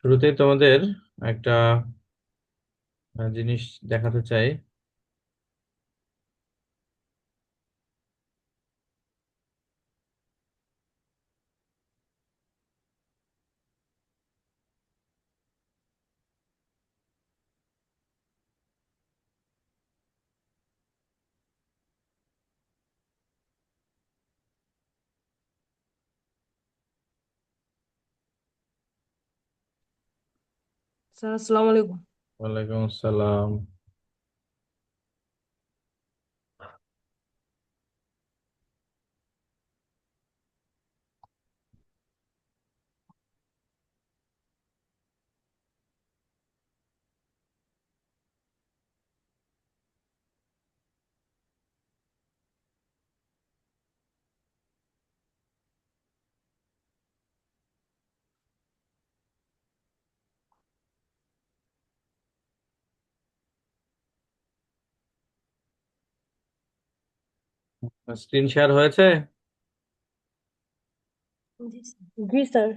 শুরুতেই তোমাদের একটা জিনিস দেখাতে চাই। স্যার আসসালামু আলাইকুম। ওয়ালাইকুম আসসালাম। স্ক্রিন শেয়ার হয়েছে? জি স্যার।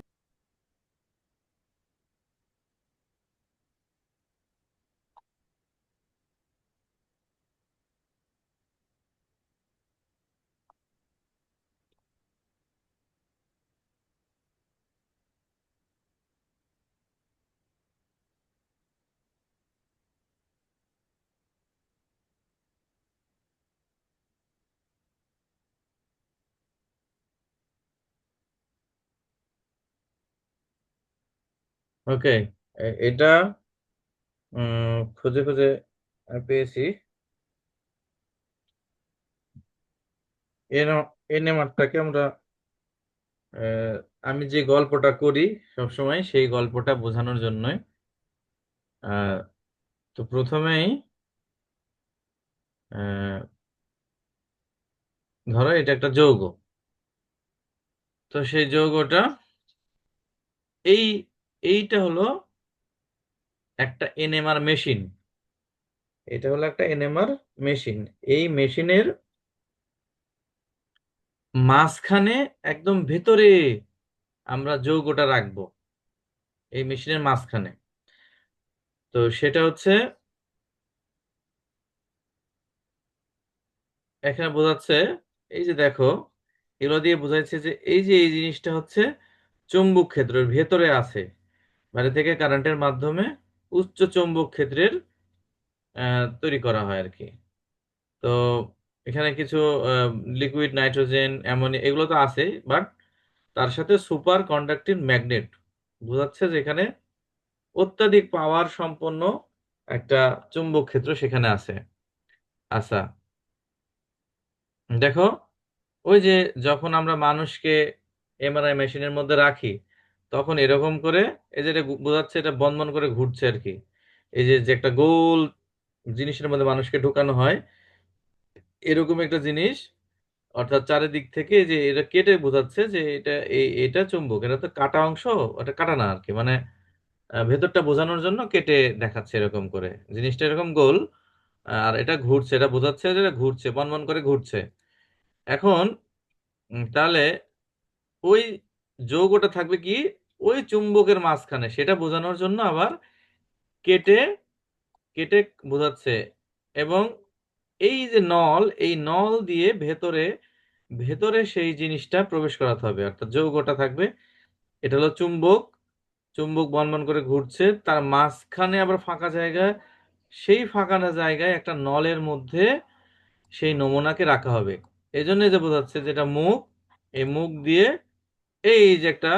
ওকে, এটা খুঁজে খুঁজে পেয়েছি। এর এই নেমারটাকে আমরা আমি যে গল্পটা করি সবসময় সেই গল্পটা বোঝানোর জন্যই। আহ, তো প্রথমেই আহ, ধরো এটা একটা যৌগ। তো সেই যৌগটা এই এইটা হলো একটা এনএমআর মেশিন। এটা হলো একটা এনএমআর মেশিন। এই মেশিনের মাঝখানে একদম ভেতরে আমরা যৌগটা রাখবো, এই মেশিনের মাঝখানে। তো সেটা হচ্ছে এখানে বোঝাচ্ছে, এই যে দেখো, এগুলো দিয়ে বোঝাচ্ছে যে এই যে এই জিনিসটা হচ্ছে চৌম্বক ক্ষেত্রের ভেতরে আছে। বাইরে থেকে কারেন্টের মাধ্যমে উচ্চ চৌম্বক ক্ষেত্রের তৈরি করা হয় আর কি। তো এখানে কিছু লিকুইড নাইট্রোজেন অ্যামোনিয়া এগুলো তো আছে, বাট তার সাথে সুপার কন্ডাক্টিভ ম্যাগনেট বোঝাচ্ছে যে এখানে অত্যাধিক পাওয়ার সম্পন্ন একটা চুম্বক ক্ষেত্র সেখানে আছে। আচ্ছা, দেখো, ওই যে যখন আমরা মানুষকে এমআরআই মেশিনের মধ্যে রাখি, তখন এরকম করে এই যে এটা বোঝাচ্ছে এটা বন বন করে ঘুরছে আর কি। এই যে যে একটা গোল জিনিসের মধ্যে মানুষকে ঢুকানো হয়, এরকম একটা জিনিস। অর্থাৎ চারিদিক থেকে এই যে এটা কেটে বোঝাচ্ছে যে এটা চুম্বক, এটা তো কাটা অংশ। ওটা কাটা না আর কি, মানে ভেতরটা বোঝানোর জন্য কেটে দেখাচ্ছে এরকম করে। জিনিসটা এরকম গোল, আর এটা ঘুরছে, এটা বোঝাচ্ছে যে এটা ঘুরছে, বনবন করে ঘুরছে। এখন তাহলে ওই যৌগটা থাকবে কি ওই চুম্বকের মাঝখানে, সেটা বোঝানোর জন্য আবার কেটে কেটে বোঝাচ্ছে। এবং এই যে নল, এই নল দিয়ে ভেতরে ভেতরে সেই জিনিসটা প্রবেশ করাতে হবে, অর্থাৎ যৌগটা থাকবে। এটা হলো চুম্বক, চুম্বক বনবন করে ঘুরছে, তার মাঝখানে আবার ফাঁকা জায়গা। সেই ফাঁকা জায়গায় একটা নলের মধ্যে সেই নমুনাকে রাখা হবে। এই জন্য যে বোঝাচ্ছে যেটা মুখ, এই মুখ দিয়ে এই যে একটা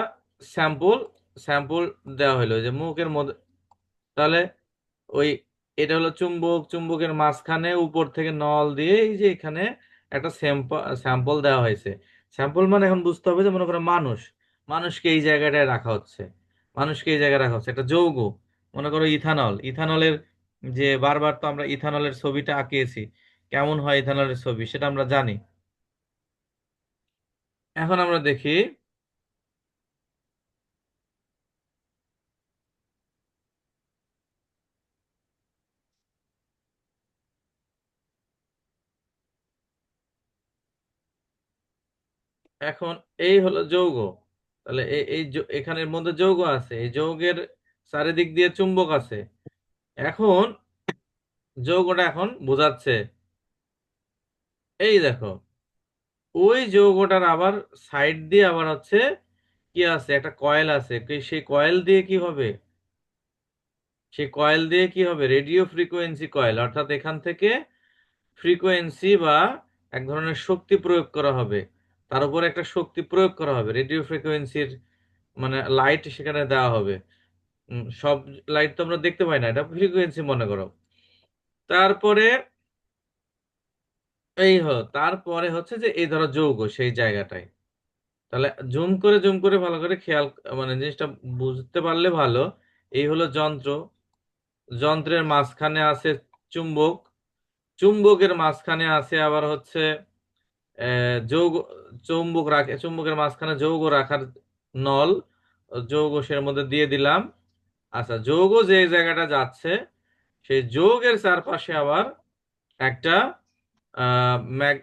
স্যাম্পল স্যাম্পল দেওয়া হলো যে মুখের মধ্যে। তাহলে ওই এটা হলো চুম্বক, চুম্বকের মাঝখানে উপর থেকে নল দিয়ে এই যে এখানে একটা স্যাম্পল দেওয়া হয়েছে। স্যাম্পল মানে এখন বুঝতে হবে যে মনে করো মানুষ, মানুষকে এই জায়গাটায় রাখা হচ্ছে, মানুষকে এই জায়গায় রাখা হচ্ছে একটা যৌগ। মনে করো ইথানল, ইথানলের যে বারবার তো আমরা ইথানলের ছবিটা আঁকিয়েছি, কেমন হয় ইথানলের ছবি সেটা আমরা জানি। এখন আমরা দেখি, এখন এই হলো যৌগ। তাহলে এখানের মধ্যে যৌগ আছে, এই যৌগের চারিদিক দিয়ে চুম্বক আছে। এখন যৌগটা এখন বোঝাচ্ছে, এই দেখো ওই যৌগটার আবার সাইড দিয়ে আবার হচ্ছে কি আছে, একটা কয়েল আছে। সেই কয়েল দিয়ে কি হবে, সেই কয়েল দিয়ে কি হবে, রেডিও ফ্রিকোয়েন্সি কয়েল, অর্থাৎ এখান থেকে ফ্রিকোয়েন্সি বা এক ধরনের শক্তি প্রয়োগ করা হবে, তার উপর একটা শক্তি প্রয়োগ করা হবে, রেডিও ফ্রিকোয়েন্সির মানে লাইট সেখানে দেওয়া হবে। সব লাইট তো আমরা দেখতে পাই না, এটা ফ্রিকোয়েন্সি মনে করো। তারপরে তারপরে হচ্ছে যে এই ধরো যৌগ সেই জায়গাটায়, তাহলে জুম করে ভালো করে খেয়াল, মানে জিনিসটা বুঝতে পারলে ভালো। এই হলো যন্ত্র, যন্ত্রের মাঝখানে আছে চুম্বক, চুম্বকের মাঝখানে আছে আবার হচ্ছে যৌগ, চুম্বকের মাঝখানে যৌগ রাখার নল, যৌগ সের মধ্যে দিয়ে দিলাম। আচ্ছা, যৌগ যে জায়গাটা যাচ্ছে সেই যৌগের চারপাশে আবার একটা ম্যাগ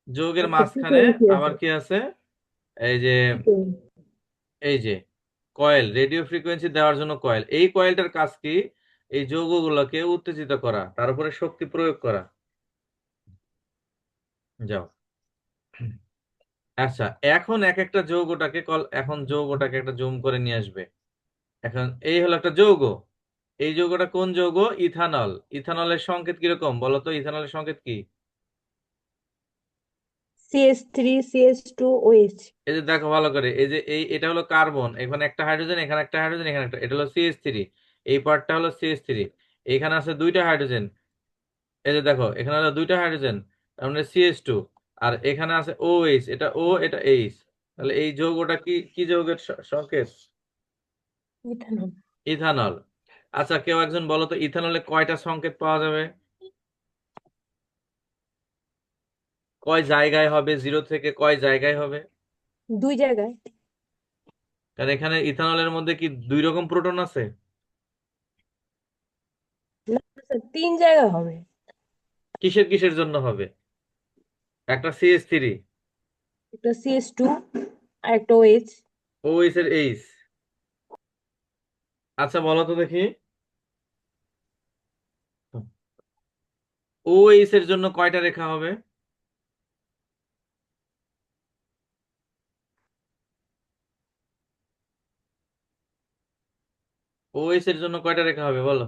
যৌগের একটা মাঝখানে ফ্রিকোয়েন্সি আবার আছে। কি আছে, এই যে frequency। এই যে কয়েল, রেডিও ফ্রিকোয়েন্সি দেওয়ার জন্য কয়েল। এই কয়েলটার কাজ কি, এই যৌগগুলোকে উত্তেজিত করা, তার উপরে শক্তি প্রয়োগ করা। যাও। আচ্ছা, এখন এক একটা যৌগটাকে এখন যৌগটাকে একটা জুম করে নিয়ে আসবে। এখন এই হলো একটা যৌগ, এই যৌগটা কোন যৌগ, ইথানল। ইথানলের সংকেত কিরকম বলো তো, ইথানলের সংকেত কি? CH3 CH2OH। এই যে দেখো ভালো করে, এই যে এটা হলো কার্বন, এখানে একটা হাইড্রোজেন, এখানে একটা হাইড্রোজেন, এখানে একটা, এটা হলো CH3, এই পার্টটা হলো CH3, এখানে আছে দুইটা হাইড্রোজেন। এই যে দেখো এখানে হলো দুইটা হাইড্রোজেন, তার মানে CH2। আর এখানে আছে OH, এটা O এটা H। তাহলে এই যৌগটা কি কি যৌগের সংকেত? ইথানল। ইথানল। আচ্ছা, কেউ একজন বলো তো ইথানলে কয়টা সংকেত পাওয়া যাবে, কয় জায়গায় হবে, জিরো থেকে কয় জায়গায় হবে? দুই জায়গায়। কারণ এখানে ইথানলের মধ্যে কি দুই রকম প্রোটন আছে? না স্যার, তিন জায়গায় হবে। কিসের কিসের জন্য হবে? একটা CH3, একটা CH2 আর একটা OH। OH এর H। আচ্ছা বলো তো দেখি, OH এর জন্য কয়টা রেখা হবে? OH এর জন্য কয়টা রেখা হবে বলো?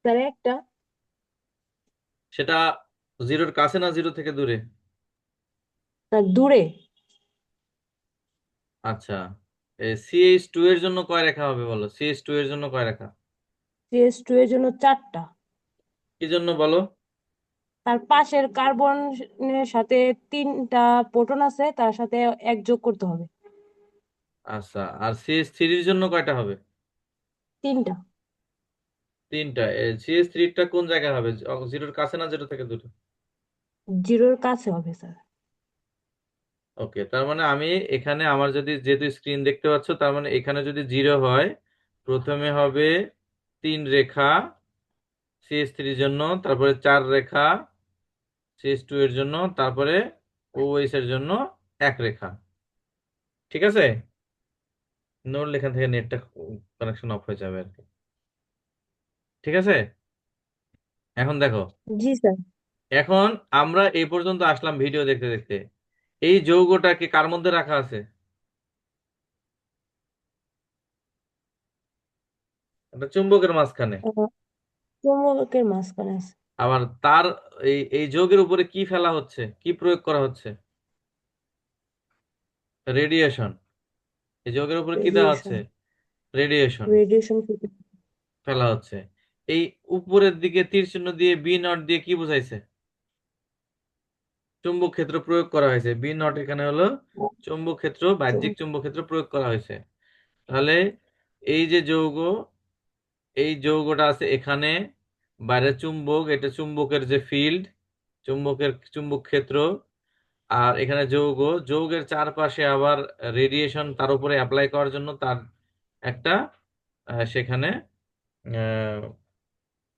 স্যার একটা। সেটা জিরোর কাছে না জিরো থেকে দূরে? স্যার দূরে। আচ্ছা, CH2 এর জন্য কয় রেখা হবে বলো, CH2 এর জন্য কয় রেখা? CH2 এর জন্য চারটা। কি জন্য বলো? তার পাশের কার্বনের সাথে তিনটা প্রোটন আছে, তার সাথে এক যোগ করতে হবে। আচ্ছা, আর CH3 এর জন্য কয়টা হবে? তিনটা। তিনটা। CH3 টা কোন জায়গায় হবে, জিরোর কাছে না জিরো থেকে দূরে? জিরোর কাছে হবে স্যার। ওকে, তার মানে আমি এখানে আমার যদি, যেহেতু স্ক্রিন দেখতে পাচ্ছ, তার মানে এখানে যদি জিরো হয়, প্রথমে হবে 3 রেখা CH3 জন্য, তারপরে 4 রেখা CH2 এর জন্য, তারপরে OH এর জন্য 1 রেখা। ঠিক আছে, নোট লেখা থেকে নেটটা কানেকশন অফ হয়ে যাবে আর কি। ঠিক আছে, এখন দেখো, জি স্যার। এখন আমরা এই পর্যন্ত আসলাম ভিডিও দেখতে দেখতে। এই যৌগটাকে কার মধ্যে রাখা আছে? একটা চুম্বকের মাঝখানে। আহ, চৌম্বকের মাঝখানে আছে। আবার তার এই যৌগের উপরে কি ফেলা হচ্ছে, কি প্রয়োগ করা হচ্ছে? রেডিয়েশন। এই যৌগের উপরে কি দেওয়া হচ্ছে? রেডিয়েশন। Radiation radiation. ফেলা হচ্ছে। এই উপরের দিকে তীর চিহ্ন দিয়ে B0 দিয়ে কি বোঝাইছে? চুম্বক ক্ষেত্র প্রয়োগ করা হয়েছে। B0 এখানে হলো চুম্বক ক্ষেত্র, বাহ্যিক চুম্বক ক্ষেত্র প্রয়োগ করা হয়েছে। তাহলে এই যে যৌগ, এই যৌগটা আছে এখানে, বাইরে চুম্বক, এটা চুম্বকের যে ফিল্ড, চুম্বক ক্ষেত্র। আর এখানে যৌগ, যৌগের চারপাশে আবার রেডিয়েশন তার উপরে অ্যাপ্লাই করার জন্য তার একটা সেখানে আহ,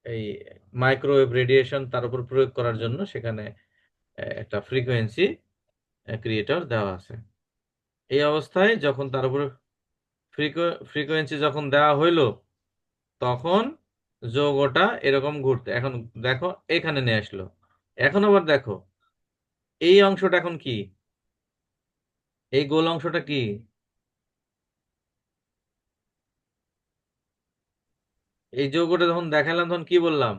এই মাইক্রোওয়েভ রেডিয়েশন তার উপর প্রয়োগ করার জন্য সেখানে একটা ফ্রিকোয়েন্সি ক্রিয়েটর দেওয়া আছে। এই অবস্থায় যখন তার উপরে ফ্রিকোয়েন্সি যখন দেওয়া হইলো, তখন যৌগটা এরকম ঘুরতে, এখন দেখো এখানে নিয়ে আসলো। এখন আবার দেখো এই অংশটা এখন কি, এই গোল অংশটা কি? এই যৌগটা যখন দেখালাম তখন কি বললাম,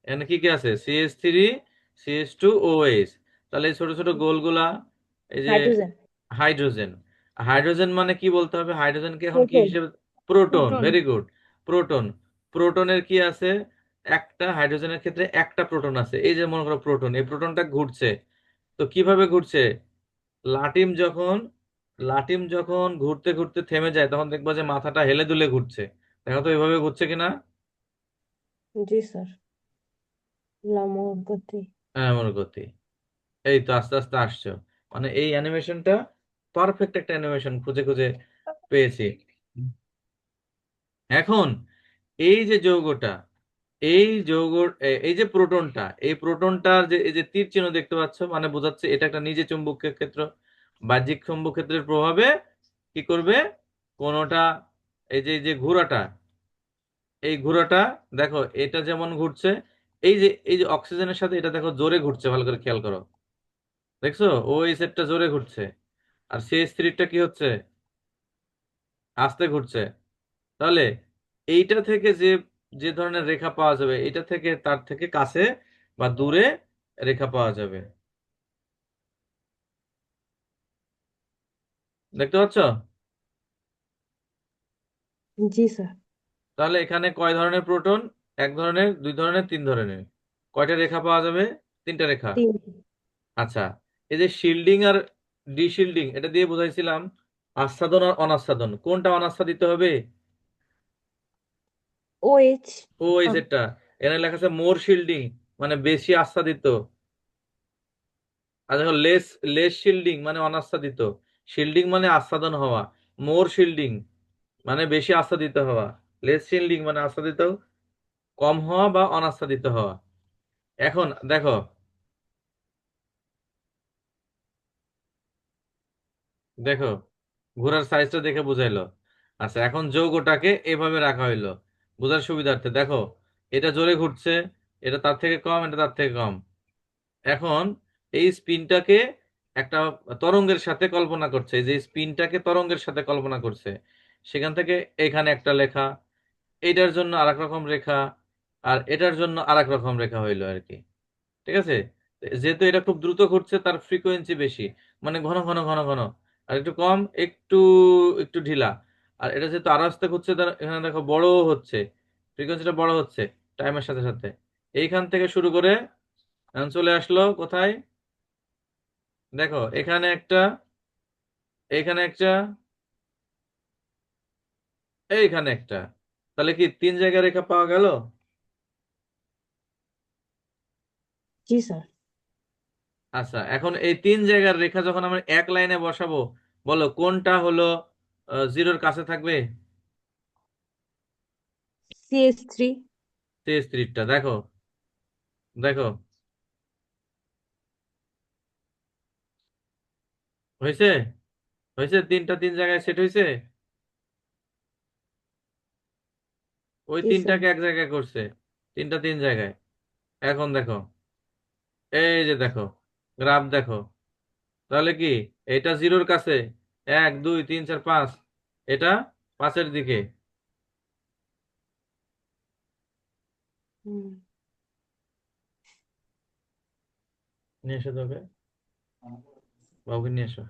এখানে কি কি আছে? CH3, CH2OH। তাহলে এই ছোট ছোট গোলগুলা, এই যে হাইড্রোজেন। হাইড্রোজেন। হাইড্রোজেন মানে কি বলতে হবে, হাইড্রোজেনকে এখন কি প্রোটন। হিসেবে? Proton, proton. Very good. Proton. প্রোটনের কি আছে? একটা হাইড্রোজেনের ক্ষেত্রে একটা প্রোটন আছে। এই যে মনে করো প্রোটন, এই প্রোটনটা ঘুরছে। তো কিভাবে ঘুরছে? লাটিম যখন লাটিম যখন ঘুরতে ঘুরতে থেমে যায়, তখন দেখবা যে মাথাটা হেলে দুলে ঘুরছে। দেখো তো এইভাবে ঘুরছে কিনা। জি স্যার। লামোর গতি। হ্যাঁ, মনে করতে। এই তো আস্তে আস্তে আসছো, মানে এই অ্যানিমেশনটা পারফেক্ট একটা অ্যানিমেশন খুঁজে খুঁজে পেয়েছি। এখন এই যে যৌগটা, এই যৌগ, এই যে প্রোটনটা, এই প্রোটনটার যে এই যে তীর চিহ্ন দেখতে পাচ্ছ, মানে বোঝাচ্ছে এটা একটা নিজে চুম্বকীয় ক্ষেত্র। বাহ্যিক চুম্বক ক্ষেত্রের প্রভাবে কি করবে কোনোটা, এই যে ঘোড়াটা, এই ঘোড়াটা দেখো এটা যেমন ঘুরছে, এই যে অক্সিজেনের সাথে এটা দেখো জোরে ঘুরছে, ভালো করে খেয়াল করো। দেখছো ও এই সেটটা জোরে ঘুরছে, আর CH3টা কি হচ্ছে? আস্তে ঘুরছে। তাহলে এইটা থেকে যে যে ধরনের রেখা পাওয়া যাবে, এটা থেকে তার থেকে কাছে বা দূরে রেখা পাওয়া যাবে। দেখতে পাচ্ছ? জি স্যার। তাহলে এখানে কয় ধরনের প্রোটন? এক ধরনের, দুই ধরনের, তিন ধরনের। কয়টা রেখা পাওয়া যাবে? তিনটা রেখা। তিন। আচ্ছা, এই যে শিল্ডিং আর ডিশিল্ডিং, এটা দিয়ে বুঝাইছিলাম আচ্ছাদন আর অনাচ্ছাদন। কোনটা অনাচ্ছাদিত হবে? ওএইচ। ও এই সেটটা। এখানে লেখা আছে মোর শিল্ডিং, মানে বেশি আচ্ছাদিত। আর দেখো লেস, লেস শিল্ডিং মানে অনাচ্ছাদিত। শিল্ডিং মানে আচ্ছাদন হওয়া। মোর শিল্ডিং মানে বেশি আচ্ছাদিত হওয়া। লেস শিল্ডিং মানে আচ্ছাদিত কম হওয়া বা অনাচ্ছাদিত হওয়া। এখন দেখো, দেখো ঘোড়ার সাইজটা দেখে বুঝাইলো। আচ্ছা, এখন যৌগটাকে এভাবে রাখা হইলো বোঝার সুবিধার্থে। দেখো এটা জোরে ঘুরছে, এটা তার থেকে কম, এটা তার থেকে কম। এখন এই স্পিনটাকে একটা তরঙ্গের সাথে কল্পনা করছে, এই যে স্পিনটাকে তরঙ্গের সাথে কল্পনা করছে। সেখান থেকে এখানে একটা লেখা, এটার জন্য আরেক রকম রেখা, আর এটার জন্য আরেক রকম রেখা হইলো আর কি। ঠিক আছে? যেহেতু এটা খুব দ্রুত ঘুরছে, তার ফ্রিকোয়েন্সি বেশি, মানে ঘন ঘন ঘন ঘন। আর একটু কম, একটু একটু ঢিলা। আর এটা যেহেতু আরো আস্তে ঘুরছে, তার এখানে দেখো বড় হচ্ছে, ফ্রিকোয়েন্সিটা বড় হচ্ছে টাইমের সাথে সাথে। এইখান থেকে শুরু করে এখন চলে আসলো কোথায়? দেখো এখানে একটা, এখানে একটা, এইখানে একটা। তাহলে কি তিন জায়গায় রেখা পাওয়া গেল? জি স্যার। আচ্ছা, এখন এই তিন জায়গার রেখা যখন আমরা এক লাইনে বসাবো, বলো কোনটা হলো জিরোর কাছে থাকবে? CH3। CH3টা দেখো, দেখো হয়েছে, হয়েছে, তিনটা তিন জায়গায় সেট হয়েছে। ওই জি স্যার। তিনটাকে এক জায়গায় করছে, তিনটা তিন জায়গায়। এখন দেখো, এই যে দেখো গ্রাফ দেখো। তাহলে কি এটা জিরোর কাছে, 1 2 3 4 5, এটা পাঁচের দিকে। হুম। নিয়ে এসো তোকে, বাবুকে নিয়ে এসো।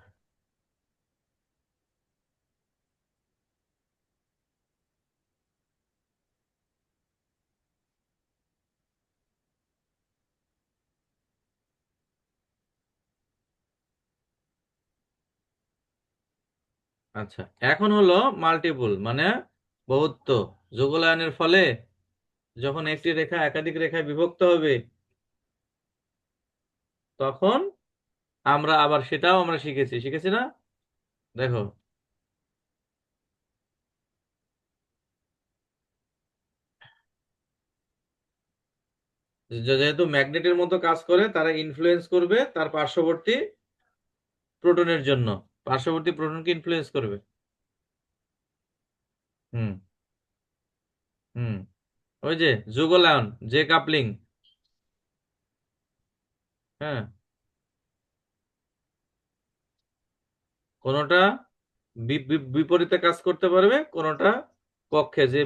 আচ্ছা, এখন হলো মাল্টিপল মানে বহুত্ব। যোগলায়নের ফলে যখন একটি রেখা একাধিক রেখায় বিভক্ত হবে, তখন আমরা আবার সেটাও আমরা শিখেছি, শিখেছি না? দেখো, যেহেতু ম্যাগনেটের মতো কাজ করে, তারা ইনফ্লুয়েন্স করবে তার পার্শ্ববর্তী প্রোটনের জন্য। পার্শ্ববর্তী প্রোটনকে ইনফ্লুয়েন্স করবে। হুম। হুম। ওই যে যুগলায়ন, যে কাপলিং। হ্যাঁ, কোনোটা বিপরীতে কাজ করতে পারবে, কোনোটা পক্ষে, যে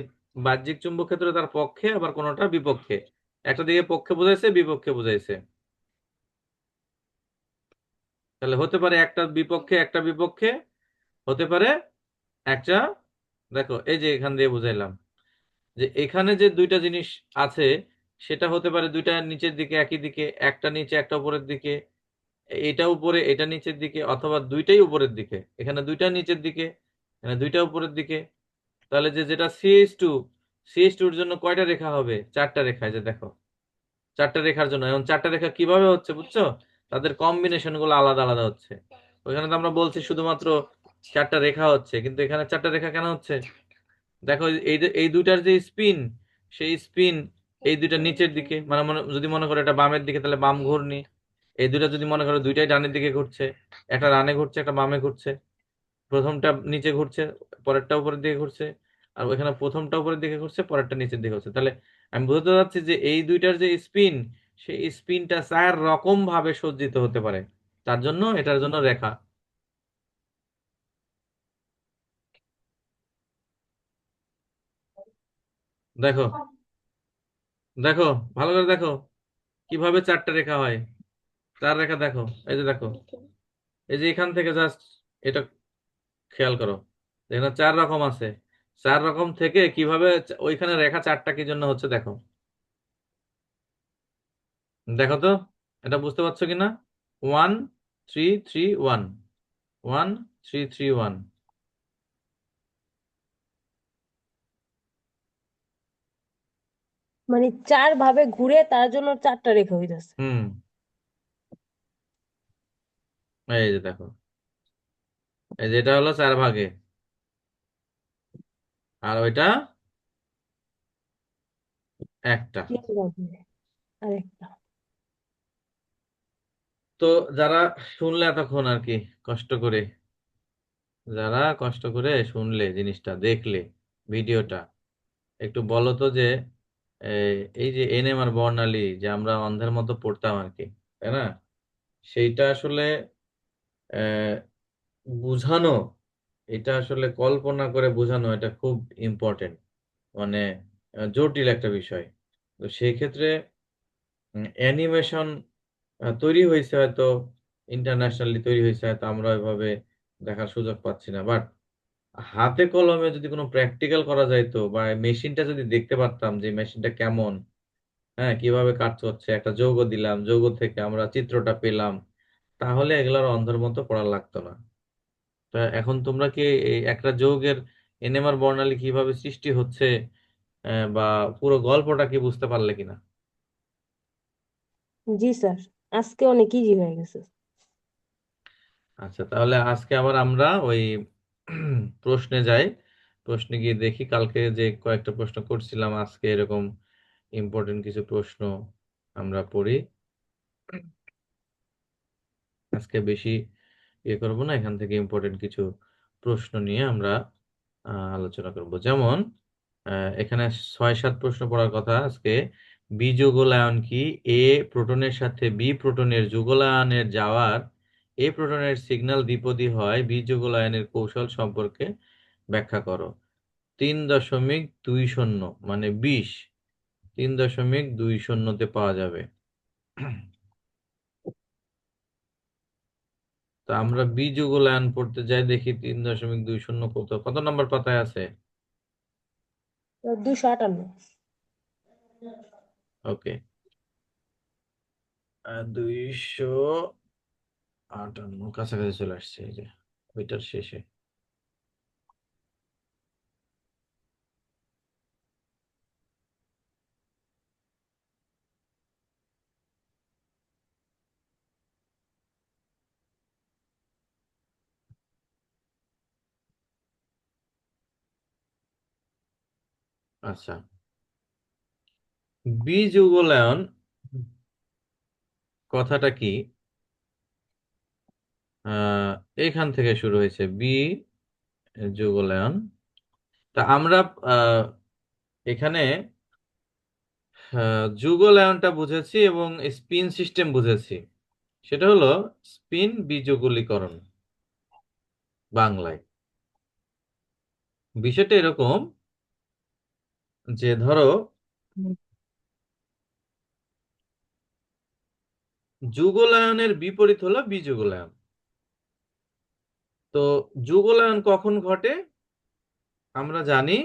বাহ্যিক চুম্বক ক্ষেত্র তার পক্ষে, আবার কোনোটা বিপক্ষে। একটা দিকে পক্ষে বুঝাইছে, বিপক্ষে বুঝাইছে। তাহলে হতে পারে একটা বিপক্ষে, একটা বিপক্ষে হতে পারে একটা। দেখো এই যে এখান দিয়ে বুঝাইলাম যে এখানে যে দুইটা জিনিস আছে, সেটা হতে পারে দুইটা নিচের দিকে, একই দিকে, একটা নিচে একটা উপরের দিকে, এটা উপরে এটা নিচের দিকে, অথবা দুইটাই উপরের দিকে, এখানে দুইটা নিচের দিকে, এখানে দুইটা উপরের দিকে। তাহলে যে যেটা সিএইচ টু, সিএইচ টুর জন্য কয়টা রেখা হবে? চারটা রেখা। এই যে দেখো, চারটা রেখার জন্য। এখন চারটা রেখা কিভাবে হচ্ছে বুঝছো? তাদের কম্বিনেশন গুলো আলাদা আলাদা হচ্ছে। ওইখানে তো আমরা বলছি শুধুমাত্র চারটা রেখা হচ্ছে, কিন্তু এখানে চারটা রেখা কেন হচ্ছে? দেখো এই দুইটার যে স্পিন, সেই স্পিন এই দুইটা নিচের দিকে, মানে যদি মনে করো এটা বামের দিকে, তাহলে বাম ঘূর্ণি। এই দুইটা যদি মনে করো দুইটাই ডানের দিকে ঘুরছে, একটা ডানে ঘুরছে একটা বামে ঘুরছে, প্রথমটা নিচে ঘুরছে, পরেরটা উপরের দিকে ঘুরছে, আর ওইখানে প্রথমটা উপরের দিকে ঘুরছে, পরেরটা নিচের দিকে ঘুরছে। তাহলে আমি বুঝতে চাচ্ছি যে এই দুইটার যে স্পিন, সেই স্পিনটা চার রকম ভাবে সজ্জিত হতে পারে। তার জন্য এটার জন্য রেখা। দেখো, দেখো, ভালো করে দেখো কিভাবে চারটা রেখা হয়। চার রেখা দেখো, এই যে দেখো, এই যে এখান থেকে জাস্ট এটা খেয়াল করো, এখানে চার রকম আছে। চার রকম থেকে কিভাবে ওইখানে রেখা চারটা কি জন্য হচ্ছে দেখো। দেখো তো, এটা বুঝতে পারছো কিনা? 1 3 3 1, 1 3 3 1। মানে চার ভাবে ঘুরে তার জন্য চারটা রেখা হইতেছে। হুম। এই যে দেখো, এই যে এটা হলো চার ভাগে, আর ওইটা একটা। তিন ভাবে আরেকটা। তো যারা শুনলে এতক্ষণ আর কি, কষ্ট করে, যারা কষ্ট করে শুনলে জিনিসটা, দেখলে ভিডিওটা, একটু বলো তো যে এই যে এনএম আর বর্ণালী যে আমরা অন্ধের মতো পড়তাম আর কি, তাই না? সেইটা আসলে আহ, বুঝানো, এটা আসলে কল্পনা করে বোঝানো, এটা খুব ইম্পর্টেন্ট, মানে জটিল একটা বিষয়। তো সেই ক্ষেত্রে অ্যানিমেশন তৈরি হয়েছে হয়তো, ইন্টারন্যাশনালি তৈরি হয়েছে হয়তো, আমরা ওইভাবে দেখার সুযোগ পাচ্ছি না। বাট হাতে কলমে যদি কোনো প্র্যাকটিক্যাল করা যাইতো, বা মেশিনটা যদি দেখতে পারতাম যে মেশিনটা কেমন, হ্যাঁ, কিভাবে কাজ করছে, একটা যৌগ দিলাম, যৌগ থেকে আমরা চিত্রটা পেলাম, তাহলে এগুলোর অন্ধের মতো পড়া লাগতো না। তা এখন তোমরা কি এই একটা যৌগের এনএমআর বর্ণালী কিভাবে সৃষ্টি হচ্ছে, বা পুরো গল্পটা কি বুঝতে পারলে কিনা? জি স্যার, আজকে অনেক ইজি হয়ে গেছে। আচ্ছা, তাহলে আজকে আবার আমরা ওই প্রশ্নে যাই। প্রশ্নে গিয়ে দেখি, কালকে যে কয়েকটা প্রশ্ন করছিলাম, আজকে এরকম ইম্পর্টেন্ট কিছু প্রশ্ন আমরা পড়ি। আজকে বেশি ইয়ে করবো না, এখান থেকে ইম্পর্টেন্ট কিছু প্রশ্ন নিয়ে আমরা আলোচনা করব। যেমন এখানে 6 7 প্রশ্ন পড়ার কথা আজকে। বি যুগলায়ন কি? এ প্রোটনের সাথে বি প্রোটনের যুগলায়নের যাওয়ার এ প্রোটনের সিগন্যাল দ্বিপদী হয়, বি যুগলায়নের কৌশল সম্পর্কে ব্যাখ্যা করো। 3.20 মানে 20, 3.20তে পাওয়া যাবে। তা আমরা বীজগলয়ন পড়তে যাই, দেখি 3.20 কত কত নম্বর পাতায় আছে। 258। ওকে, 258 কাছাকাছি চলে আসছে, এই যে ওইটার শেষে। আচ্ছা, বীজগলয়ন কথাটা কি? আহ এখান থেকে শুরু হয়েছে বি যুগলায়ন। তা আমরা আহ, এখানে যুগলায়নটা বুঝেছি এবং স্পিন সিস্টেম বুঝেছি। সেটা হলো স্পিন বিযুগলীকরণ বাংলায়। বিষয়টা এরকম যে ধরো যুগলায়নের বিপরীত হলো বিযুগলায়ন। তো যুগলায়ন কখন ঘটে? আমরা জানি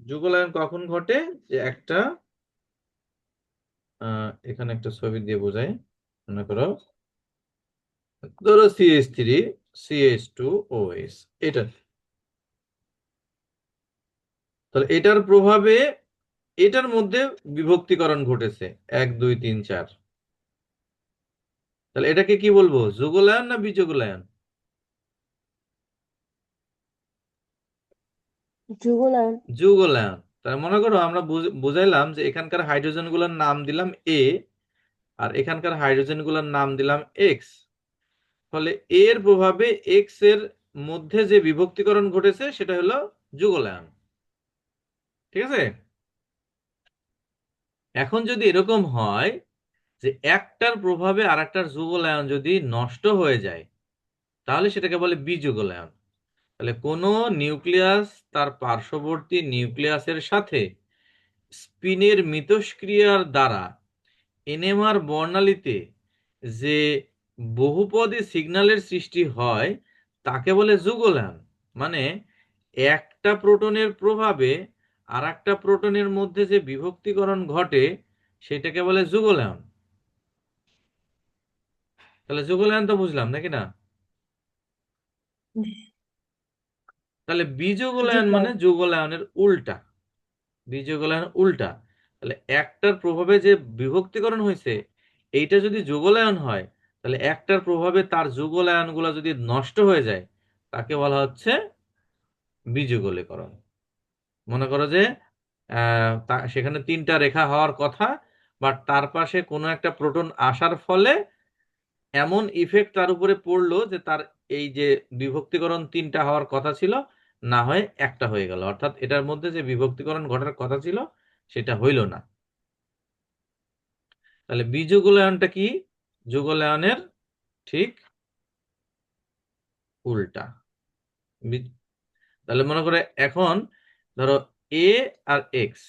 যুগলায়ন কখন ঘটে, যে একটা এখানে একটা ছবি দিয়ে বোঝাই। মনে করো, ধরো CH3 CH2OH, এটা। তাহলে এটার প্রভাবে এটার মধ্যে বিভক্তিকরণ ঘটেছে, 1 2 3 4। তাহলে এটাকে কি বলবো, যুগলায়ন না বিযুগলায়ন? যুগলায়ন। যুগলায়ন। তাহলে মনে করো আমরা বুঝাইলাম যে এখানকার হাইড্রোজেন গুলোর নাম দিলাম এ, আর এখানকার হাইড্রোজেন গুলোর নাম দিলাম এক্স। ফলে এর প্রভাবে এক্স এর মধ্যে যে বিভক্তিকরণ ঘটেছে সেটা হলো যুগলায়ন। ঠিক আছে। এখন যদি এরকম হয় যে একটার প্রভাবে আরেকটার যুগলায়ন যদি নষ্ট হয়ে যায়, তাহলে সেটাকে বলে বিযুগলায়ন। তাহলে কোন নিউক্লিয়াস তার পার্শ্ববর্তী নিউক্লিয়াসের সাথে স্পিনের মিথস্ক্রিয়ার দ্বারা এনএমআর বর্ণালীতে যে বহুপদী সিগন্যালের সৃষ্টি হয় তাকে বলে যুগলায়ন। মানে একটা প্রোটনের প্রভাবে আর একটা প্রোটনের মধ্যে যে বিভক্তিকরণ ঘটে সেটাকে বলে যুগলায়ন। তাহলে যুগলায়ন তো বুঝলাম নাকি না? তাহলে জি বিযুগলায়ন স্যার। মানে যুগলায়নের উল্টা। বিযুগলায়ন উল্টা। তাহলে একটার প্রভাবে যে বিভক্তিকরণ হয়েছে এইটা যদি যুগলায়ন হয়, তাহলে একটার প্রভাবে তার যুগলায়ন গুলা যদি নষ্ট হয়ে যায় তাকে বলা হচ্ছে বিযুগলীকরণ। মনে করো যে সেখানে 3টা রেখা হওয়ার কথা, বাট তার পাশে কোনো একটা প্রোটন আসার ফলে এমন ইফেক্ট তার উপরে পড়লো যে তার এই যে বিভক্তিকরণ 3টা হওয়ার কথা ছিল, না হয় একটা হয়ে গেল, অর্থাৎ এটার মধ্যে যে বিভক্তিকরণ ঘটার কথা ছিল সেটা হইল না। তাহলে বিযুগলায়নটা কি? যুগলায়নের ঠিক উল্টা। বি- তাহলে মনে করে এখন ধরো এ আর এক্স,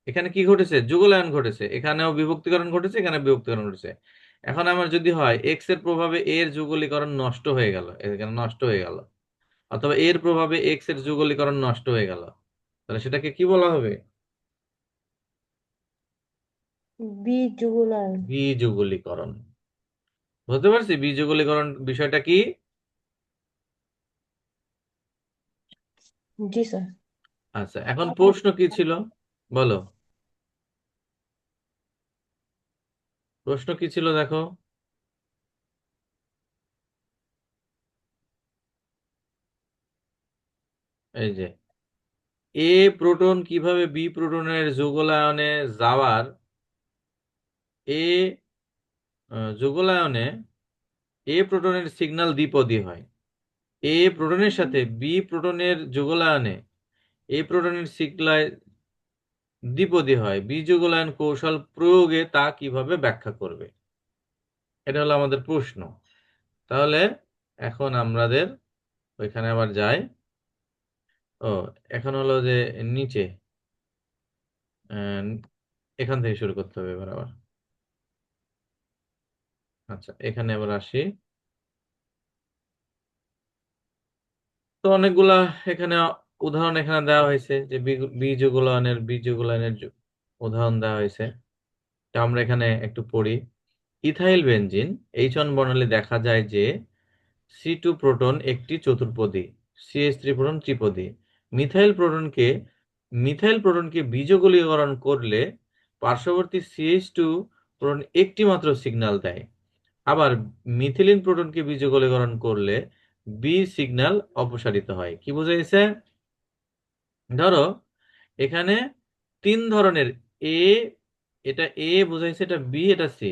এখানে কি ঘটেছে, যুগলায়ন ঘটেছে, এখানেও বিভক্তিকরণ ঘটেছে, এখানে বিভক্তিকরণ ঘটেছে। এখন আমার যদি হয় এক্স এর প্রভাবে এর যুগলীকরণ নষ্ট হয়ে গেল, এখানে নষ্ট হয়ে গেল, অথবা এর প্রভাবে এক্স এর যুগলীকরণ নষ্ট হয়ে গেল, তাহলে সেটাকে কি বলা হবে? বিযুগলায়ন। বিযুগলীকরণ। বুঝতে পারছি বিযুগলীকরণ বিষয়টা কি? জি স্যার। আচ্ছা, এখন প্রশ্ন কি ছিল বলো? প্রশ্ন কি ছিল দেখো। এই যে এ প্রোটন কিভাবে বি প্রোটনের যুগলায়নে যাওয়ার, এ যুগলায়নে এ প্রোটনের সিগন্যাল দ্বিপদী হয়, এ প্রোটনের সাথে বি প্রোটনের যুগলায়নে এ প্রোটনের সিগন্যাল দ্বিপদী হয়, বি যুগলায়ন কৌশল প্রয়োগে তা কিভাবে ব্যাখ্যা করবে? এটা হলো আমাদের প্রশ্ন। তাহলে এখন আমাদের ওইখানে আবার যাই। ও, এখন হলো যে নিচে, আহ, এখান থেকে শুরু করতে হবে এবার আবার। আচ্ছা, এখানে আবার আসি। তো অনেকগুলা এখানে উদাহরণ এখানে দেওয়া হয়েছে, যে বীজগুলানের উদাহরণ দেওয়া হয়েছে। তো আমরা এখানে একটু পড়ি। ইথাইল বেনজিন H1 বর্ণালী দেখা যায় যে C2 প্রোটন একটি চতুর্পদী, CH3 প্রোটন ত্রিপদী। মিথাইল প্রোটনকে বীজগলীকরণ করলে পার্শ্ববর্তী CH2 প্রোটন একটি মাত্র সিগন্যাল দেয়। আবার মিথিলিন প্রোটনকে বীজগলীকরণ করলে বি সিগন্যাল অপসারিত হয়। কি বোঝাইছে? ধরো এখানে 3 ধরনের এ, এটা এ বোঝাইছে, এটা বি, এটা সি।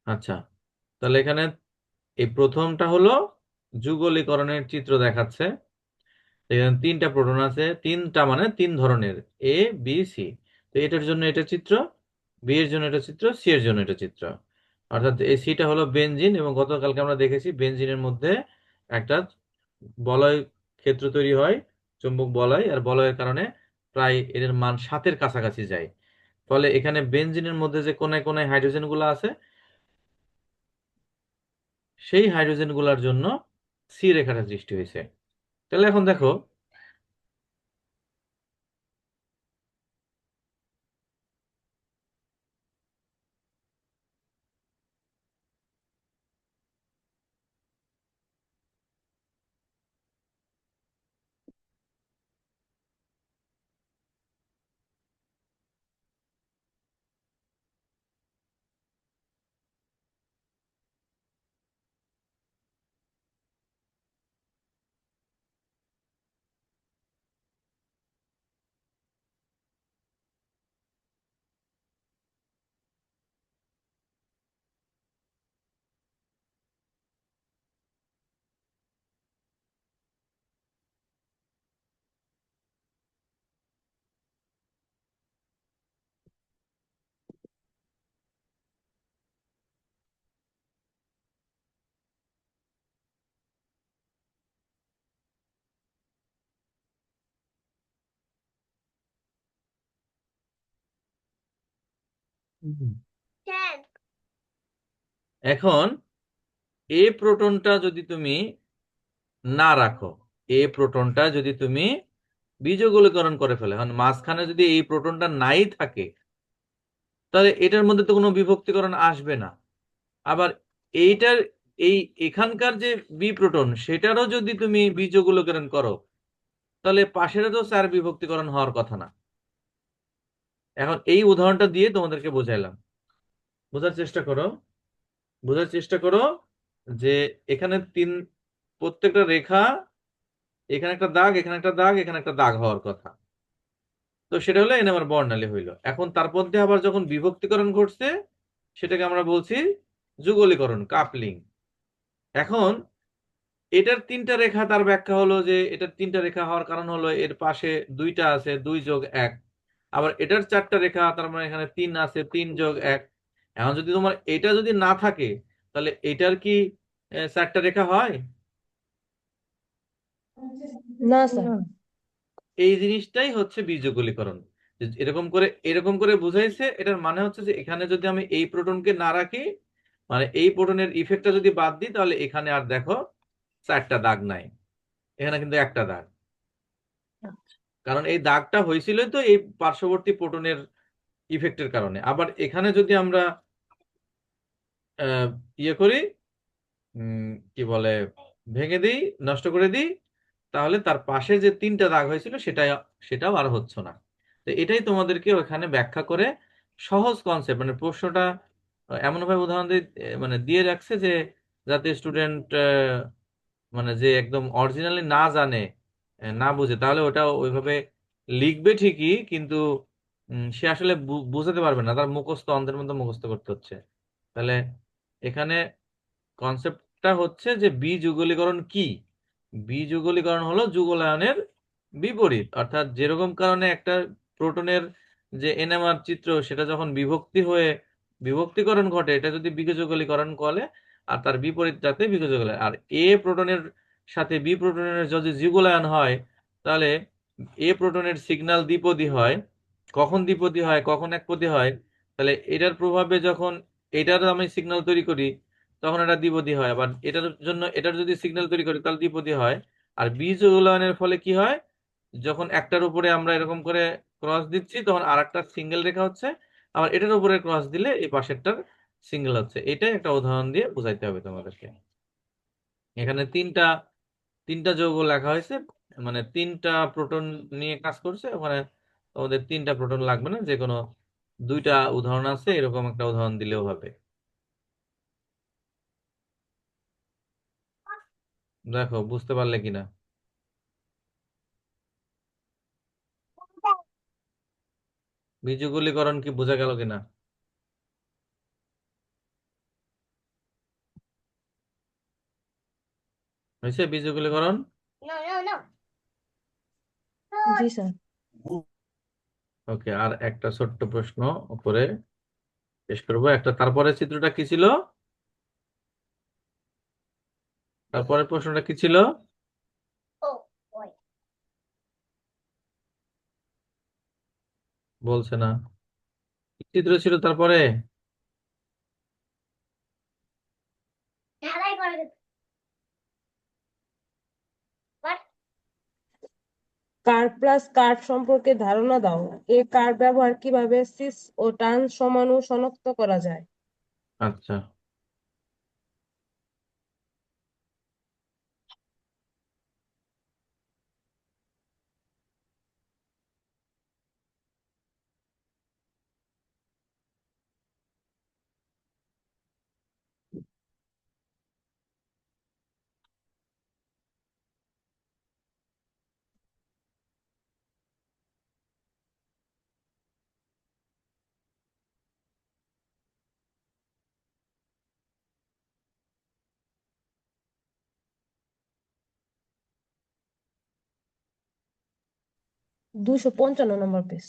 আচ্ছা, তাহলে এখানে এই প্রথমটা হলো যুগলীকরণের চিত্র দেখাচ্ছে। এখানে তিনটা প্রোটন আছে, তিনটা মানে তিন ধরনের, এ বি সি। তো এটার জন্য এটা চিত্র, বি এর জন্য এটা চিত্র, সি এর জন্য এটা চিত্র। অর্থাৎ এই সিটা হলো বেনজিন, এবং গতকালকে আমরা দেখেছি বেনজিনের মধ্যে একটা বলয় ক্ষেত্র তৈরি হয়, চুম্বক বলয়, আর বলয়ের কারণে প্রায় এর মান 7-এর কাছাকাছি যায়। ফলে এখানে বেনজিনের মধ্যে যে কোনায় কোনায় হাইড্রোজেন গুলো আছে, সেই হাইড্রোজেন গুলার জন্য সি রেখাটা সৃষ্টি হয়েছে। তাহলে এখন দেখো, হুম। এখন এ প্রোটনটা যদি তুমি না রাখো, এ প্রোটনটা যদি তুমি বীজগোলীকরণ করে ফেলে, এখন মাঝখানে যদি এই প্রোটনটা নাই থাকে, তাহলে এটার মধ্যে তো কোনো বিভক্তিকরণ আসবে না। আবার এইটার এই এখানকার যে বি প্রোটন, সেটারও যদি তুমি বীজগোলীকরণ করো, তাহলে পাশেরও তো চার বিভক্তিকরণ হওয়ার কথা না। এখন এই উদাহরণটা দিয়ে তোমাদেরকে বোঝাইলাম, বোঝার চেষ্টা করো, বোঝার চেষ্টা করো যে এখানে প্রত্যেকটা রেখা, এখানে একটা দাগ, এখানে একটা দাগ, এখানে একটা দাগ হওয়ার কথা। তো সেটা হলো এন আমার বর্ণালী হইলো। এখন তার মধ্যে আবার যখন বিভক্তিকরণ ঘটছে, সেটাকে আমরা বলছি যুগলীকরণ, কাপলিং। এখন এটার তিনটা রেখা, তার ব্যাখ্যা হলো যে এটার তিনটা রেখা হওয়ার কারণ হলো এর পাশে দুইটা আছে, 2+1। আবার এটার চারটা রেখা, তার মানে এখানে 3 আছে, 3+1। এখন যদি তোমার এটা যদি না থাকে, তাহলে এটার কি চারটা রেখা হয়? না স্যার। এই জিনিসটাই হচ্ছে বীজগণিতকরণ। যে এরকম করে বুঝাইছে, এটার মানে হচ্ছে যে এখানে যদি আমি এই প্রোটনকে না রাখি, মানে এই প্রোটনের ইফেক্টটা যদি বাদ দিই, তাহলে এখানে আর দেখো চারটা দাগ নাই, এখানে কিন্তু একটা দাগ। কারণ এই দাগটা হয়েছিল তো এই পার্শ্ববর্তী প্রোটনের ইফেক্টের কারণে। আবার এখানে যদি আমরা আহ, ইয়ে করি, কি বলে, ভেঙে দিই, নষ্ট করে দিই, তাহলে তার পাশে যে তিনটা দাগ হয়েছিল সেটাও আর হচ্ছে না। তো এটাই তোমাদেরকে ওখানে ব্যাখ্যা করে সহজ কনসেপ্ট, মানে প্রশ্নটা এমন ভাবে উদাহরণ দিয়ে মানে দিয়ে রাখছে যে যাতে স্টুডেন্ট মানে যে একদম অরিজিনালি না জানে, না বুঝে, তাহলে ওটা ওইভাবে লিখবে ঠিকই, কিন্তু সে আসলে বুঝাতে পারবে না, তার মুখস্থ অন্ধের মধ্যে মুখস্থ করতে হচ্ছে। তাহলে এখানে কনসেপ্টটা হচ্ছে যে বিযুগলীকরণ কি। বিযুগলীকরণ হলো যুগলায়নের বিপরীত, অর্থাৎ যেরকম কারণে একটা প্রোটনের যে এনএমআর চিত্র, সেটা যখন বিভক্তি হয়ে বিভক্তিকরণ ঘটে, এটা যদি বিযুগলীকরণ করে, আর তার বিপরীত যাতে বিযুগলীকরণ। আর এ প্রোটনের সাথে বি প্রোটনের যদি যুগলায়ন হয়, তাহলে এ প্রোটনের সিগন্যাল দ্বিপদী হয়। কখন দ্বিপদী হয়, কখন একপদী হয়? তাহলে এটার প্রভাবে যখন এটার আমি সিগন্যাল তৈরি করি, তখন এটা দ্বিপদী হয়। আবার এটার জন্য এটার যদি সিগন্যাল তৈরি করি, তাহলে দ্বিপদী হয়। আর বীজ উলায়নের ফলে কি হয়, যখন একটার উপরে আমরা এরকম করে ক্রস দিচ্ছি, তখন আর একটা সিঙ্গেল রেখা হচ্ছে। আবার এটার উপরে ক্রস দিলে এই পাশেরটার সিঙ্গেল হচ্ছে। এটাই একটা উদাহরণ দিয়ে বুঝাইতে হবে তোমাদেরকে। এখানে তিনটা তিনটা যৌগ লেখা হয়েছে, মানে তিনটা প্রোটন নিয়ে কাজ করছে। ওখানে তোমাদের তিনটা প্রোটন লাগবে না, যে কোনো দুইটা উদাহরণ আছে, এরকম একটা উদাহরণ দিলেও হবে। দেখো বুঝতে পারলে কিনা, বীজগণিতকরণ কি বোঝা গেল কিনা? হয়েছে বীজগণিতকরণ? জি স্যার। ওকে, আর একটা ছোট্ট প্রশ্ন উপরে শেষ করবো একটা। তারপরে চিত্রটা কি ছিল? তারপরের প্রশ্নটা কি ছিল? বলছে না। কি চিত্র ছিল তারপরে? কার্ভ প্লাস কার্ভ সম্পর্কে ধারণা দাও। এই কার্ভ ব্যবহার কিভাবে সিস ও টান সমাণু শনাক্ত করা যায়? আচ্ছা, 255 নম্বর পেজ।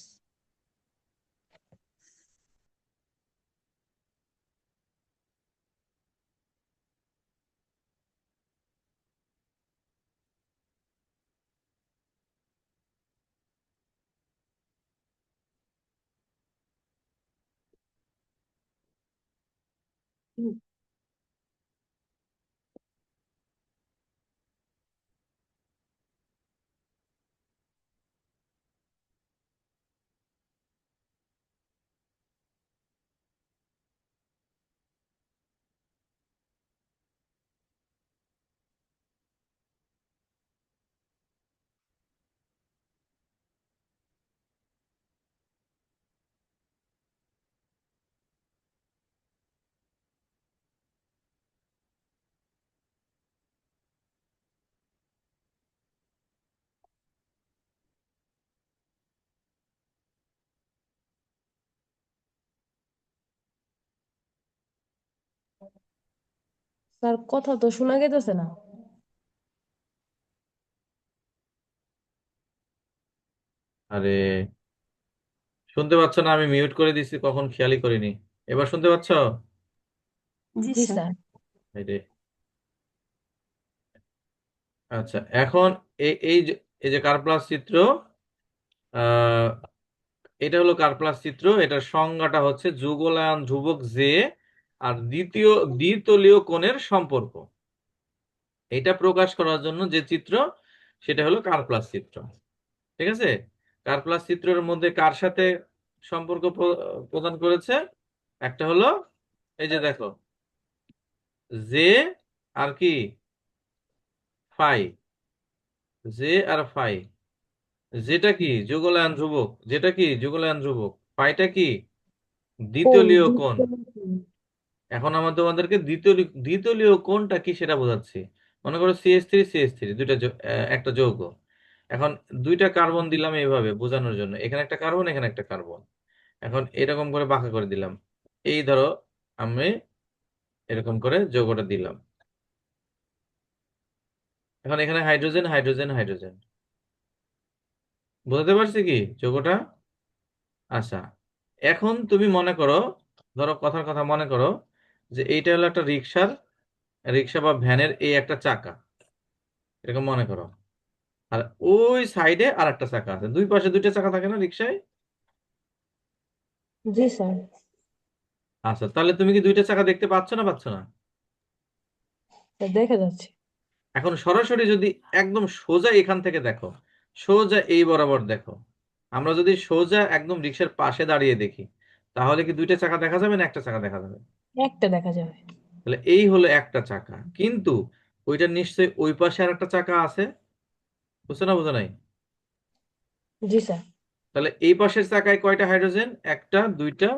স্যার কথা তো শোনা গেতেছে না। আরে শুনতে পাচ্ছ না? আমি মিউট করে দিছি, কখন খেয়ালই করিনি। এবার শুনতে পাচ্ছ? জি জি স্যার। স্যার। এই রে। আচ্ছা, এখন এই যে কার্প্লাস চিত্র, আহ এটা হলো কার্প্লাস চিত্র। এটার সংজ্ঞাটা হচ্ছে যুগলায়ন ধ্রুবক জে আর দ্বিতলীয় কোণের সম্পর্ক। এটা প্রকাশ করার জন্য যে চিত্র, সেটা হলো কার্প্লাস চিত্র। ঠিক আছে? কার্প্লাস চিত্রের মধ্যে কার সাথে সম্পর্ক প্রদান করেছে? একটা হলো, এই যে দেখো, জে আর কি, ফাই। J R phi. যেটা কি যুগলায়ন ধ্রুবক, যেটা কি যুগলায়ন ধ্রুবক, ফাইটা কি কোন দ্বিতলীয় কোণ। দ্বিতীয়? এখন আমরা তোমাদেরকে দ্বিতলীয় কোণটা কি সেটা বোঝাচ্ছি। মনে করো CH3 CH3 দুইটা একটা যৌগ। এখন দুইটা কার্বন দিলাম এইভাবে বোঝানোর জন্য, এখানে একটা কার্বন, এখানে একটা কার্বন। এখন এরকম করে বাঁকা করে দিলাম। এই ধরো আমি এরকম করে যৌগটা দিলাম। এখন এখানে হাইড্রোজেন হাইড্রোজেন হাইড্রোজেন। বুঝতে পারছি কি যৌগটা? আচ্ছা, এখন তুমি মনে করো, ধরো কথার কথা মনে করো যে এইটা হলো একটা রিক্সা বা ভ্যানের এই একটা চাকা, এরকম মনে করো। আর ওই সাইডে আর একটা চাকা আছে, দুই পাশে দুইটা চাকা থাকে না রিক্সায়? জি স্যার। আচ্ছা, তাহলে তুমি কি দুইটা চাকা দেখতে পাচ্ছ না পাচ্ছ না? দেখা যাচ্ছে। এখন সরাসরি যদি একদম সোজা এখান থেকে দেখো, সোজা এই বরাবর দেখো, আমরা যদি সোজা একদম রিক্সার পাশে দাঁড়িয়ে দেখি, তাহলে কি দুইটা চাকা দেখা যাবে না একটা চাকা দেখা যাবে? একটা দেখা যাবে। তাহলে এই হলো একটা চাকা, কিন্তু ওইটা নিশ্চয়ই ওই পাশে আর একটা চাকা আছে। বুঝছো না বুঝো নাই? জি স্যার। তাহলে এই পাশের চাকায় কয়টা হাইড্রোজেন? একটা, দুইটা,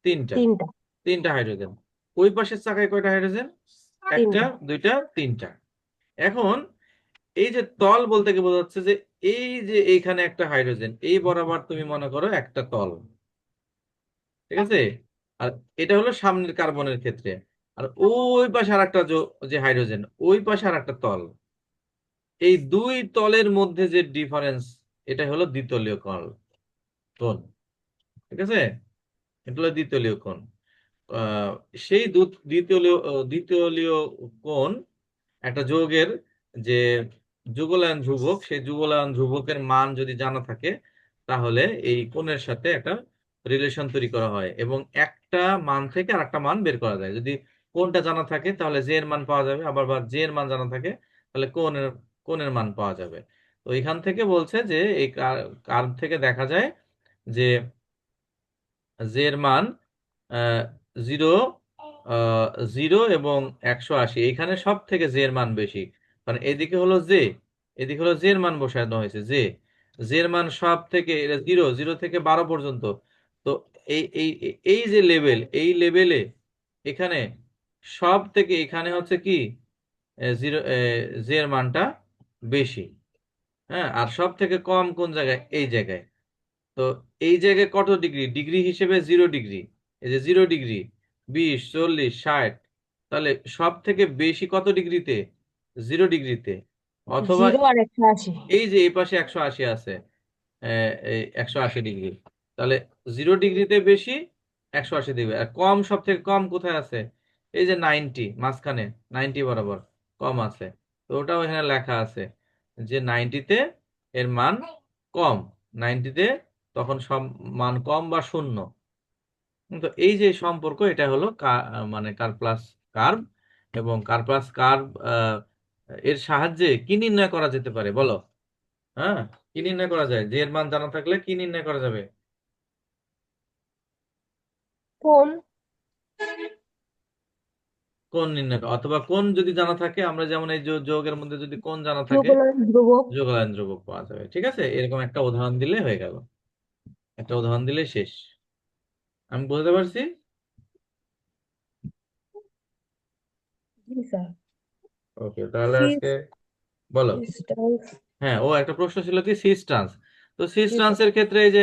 তিনটা। তিনটা। তিনটা হাইড্রোজেন। ওই পাশের চাকায় কয়টা হাইড্রোজেন? একটা, তিনটা। দুইটা, তিনটা। এখন এই যে তল বলতে কি বোঝাচ্ছে, যে এই যে এইখানে একটা হাইড্রোজেন, এই বরাবর তুমি মনে করো একটা তল। ঠিক আছে? আর এটা হলো সামনের কার্বনের ক্ষেত্রে। আর ওই পাশে আর একটা যে হাইড্রোজেন, ওই পাশে আর একটা তল। এই দুই তলের মধ্যে যে ডিফারেন্স, এটা হলো দ্বিতলীয় কোণ। ঠিক আছে, এটা হলো দ্বিতলীয় কোণ। আহ, সেই দ্বিতলীয় কোণ একটা যৌগের যে যুগলায়ন ধ্রুবক, সেই যুগলায়ন ধ্রুবকের মান যদি জানা থাকে, তাহলে এই কোণের সাথে একটা রিলেশন তৈরি করা হয় এবং একটা মান থেকে আরেকটা মান বের করা যায়। যদি কোণটা জানা থাকে তাহলে জে এর মান পাওয়া যাবে, আবার জে এর মান জানা থাকে তাহলে কোণের মান পাওয়া যাবে। তো এখান থেকে বলছে যে এই কার্ভ থেকে দেখা যায় যে জে এর মান 0, 0 এবং 180, এখানে সব থেকে জে এর মান বেশি, কারণ এদিকে হলো জে, এদিকে হলো জে এর মান বসানো হয়েছে। জে এর মান সব থেকে 0, 0 থেকে 12 পর্যন্ত। তো এই এই এই যে লেভেল, এই লেভেলে এখানে সব থেকে এখানে হচ্ছে কি 0, জে এর মানটা বেশি। হ্যাঁ, আর সব থেকে কম কোন জায়গায়? এই জায়গায়। তো এই জায়গায় কত ডিগ্রি? ডিগ্রি হিসেবে 0 ডিগ্রি। এই যে 0 ডিগ্রি, 20, 40, 60, তাহলে সব থেকে বেশি কত ডিগ্রিতে? 0 ডিগ্রিতে। অথবা 0 আর 180। এই যে এই পাশে 180 আছে, এই 180 ডিগ্রি, তাহলে 0 ডিগ্রিতে বেশি, 180 ডিগ্রি। আর কম, সব থেকে কম কোথায় আছে? এই যে 90, মাঝখানে 90 বরাবর কম আছে। তো ওটাও এখানে লেখা আছে যে 90-তে এর মান কম, 90-তে তখন সব মান কম বা শূন্য। তো এই যে সম্পর্ক, এটা হলো মানে কার্ভ। এবং কার্ভ এর সাহায্যে কি নির্ণয় করা যেতে পারে বলো? হ্যাঁ, কি নির্ণয় করা যায়? যে এর মান জানা থাকলে কি নির্ণয় করা যাবে? কোণ কোণ নির্ণয় অথবা কোণ যদি জানা থাকে, আমরা যেমন এই যৌগের মধ্যে যদি কোণ জানা থাকে, যুগলায়ন ধ্রুবক। যোগায়ন ধ্রুবক পাওয়া যাবে। ঠিক আছে, এরকম একটা উদাহরণ দিলে হয়ে গেল, একটা উদাহরণ দিলে শেষ। আমি বুঝতে পারছি। জি স্যার। ওকে, তাহলে আজকে সিস বলো। ডিস্টেন্স। হ্যাঁ, ও একটা প্রশ্ন ছিল কি সিস্টান্স। তো জি স্যার। সিস্টান্সের ক্ষেত্রে এই যে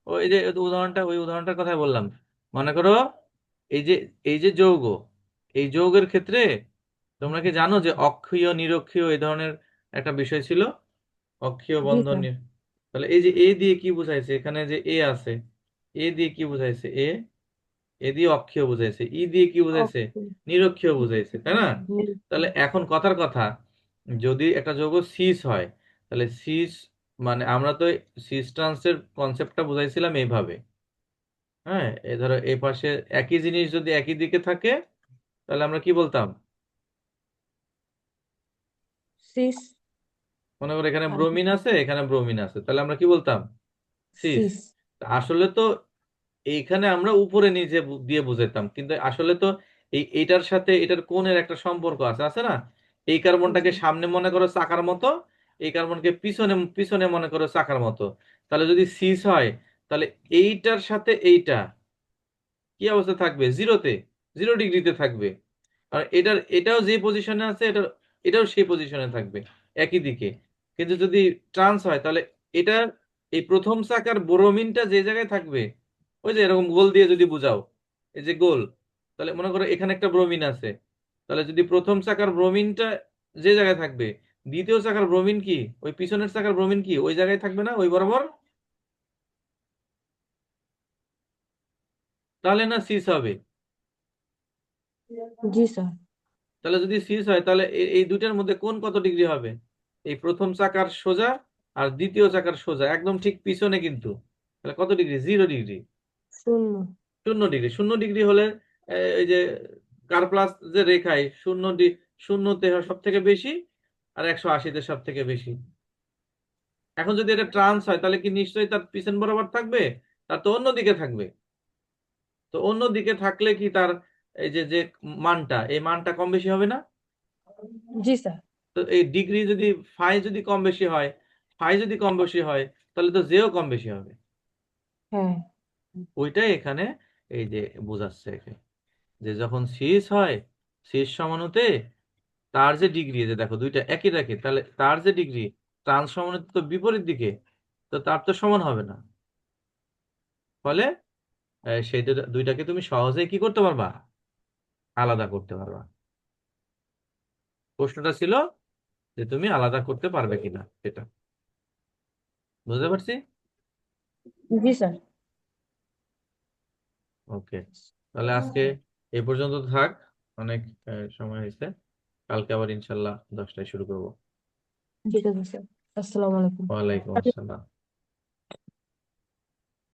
ওই উদাহরণটার কথাই বললাম। মনে করো এই যে যৌগ, এই যৌগের ক্ষেত্রে তোমরা কি জানো যে অক্ষীয় নিরক্ষীয় এই ধরনের একটা বিষয় ছিল? অক্ষীয় জি বন্ধন স্যার। তাহলে এই যে এ দিয়ে কি বুঝাইছে? এখানে যে এ আছে, এ দিয়ে কি বুঝাইছে? এ দিয়ে অক্ষীয় বুঝাইছে, ই দিয়ে কি বুঝাইছে? ওকে। নিরক্ষীয় বুঝাইছে, তাই না? তাহলে এখন কথার কথা, যদি একটা যৌগ সিস হয়, তাহলে সিস মানে আমরা তো সিস্টান্সের কনসেপ্টটা বুঝাইছিলাম এইভাবে। হ্যাঁ, এ ধরো এই পাশে একই জিনিস যদি একই দিকে থাকে, তাহলে আমরা কি বলতাম? সিস মনে করো এখানে ব্রোমিন আছে, এখানে ব্রোমিন আছে, তাহলে আমরা কি বলতাম? সিস। সিস। আসলে তো এইখানে আমরা উপরে নিচে দিয়ে বুঝাইতাম, কিন্তু আসলে তো এইটার সাথে এটার কোণের একটা সম্পর্ক আছে, আছে না? এই কার্বনটাকে সামনে মনে করো চাকার মতো, এই কার্বনকে পিছনে পিছনে মনে করো চাকার মতো। তাহলে যদি সিস হয়, তাহলে এইটার সাথে এইটা কি অবস্থা থাকবে? 0-তে, 0 ডিগ্রিতে থাকবে। আর এটাও যে পজিশনে আছে, এটাও সেই পজিশনে থাকবে, একই দিকে। কিন্তু যদি ট্রান্স হয়, তাহলে এটা এই প্রথম চাকার ব্রোমিনটা যে জায়গায় থাকবে, ওই যে এরকম গোল দিয়ে যদি বুঝাও, এই যে গোল, তাহলে মনে করো এখানে একটা ব্রোমিন আছে, তাহলে যদি প্রথম চাকার ব্রোমিনটা যে জায়গায় থাকবে, দ্বিতীয় চাকার ব্রোমিন কি ওই পিছনের চাকার ব্রোমিন কি ওই জায়গায় থাকবে না, ওই বরাবর? তাহলে না সিস হবে। জি স্যার। তাহলে যদি সিস হয়, তাহলে এই দুইটার মধ্যে কোন কত ডিগ্রি হবে? এই প্রথম চাকার সোজা আর দ্বিতীয় চাকার সোজা একদম ঠিক পিছনে, কিন্তু তাহলে কত ডিগ্রি? 0 ডিগ্রি। শূন্য। 0 ডিগ্রি। 0 ডিগ্রি হলে এই যে কার্প্লাস যে রেখায় শূন্যতে সব থেকে বেশি আর 180-তে সব থেকে বেশি। এখন যদি এটা ট্রান্স হয়, তাহলে কি নিশ্চয়ই তার পিছন বরাবর থাকবে? তার তো অন্য দিকে থাকবে। তো অন্য দিকে থাকলে কি তার এই যে যে মানটা, এই মানটা কম বেশি হবে না? জি স্যার। তো এই ডিগ্রি যদি ফাই যদি কম বেশি হয়, তাহলে তো জেও কম বেশি হবে। হ্যাঁ। ওইটাই এখানে এই যে বোঝাচ্ছে যে যখন সিস হয়, সিস সমানুতে তার যে ডিগ্রি, যে দেখো দুইটা একই রাখে, তাহলে তার যে ডিগ্রি ট্রান্স সমানুতে তো বিপরীত দিকে, তো তার তো সমান হবে না। ফলে সেই দুইটাকে তুমি সহজেই কি করতে পারবা? আলাদা করতে পারবা। প্রশ্নটা ছিল যে তুমি আলাদা করতে পারবে কিনা সেটা। বুঝতে পারছি? জি স্যার। ওকে, তাহলে আজকে এই পর্যন্ত থাক, অনেক সময় হয়েছে। কালকে আবার ইনশাল্লাহ 10টায় শুরু করবো। ঠিক আছে স্যার। আসসালামু আলাইকুম। ওয়ালাইকুম আসসালাম।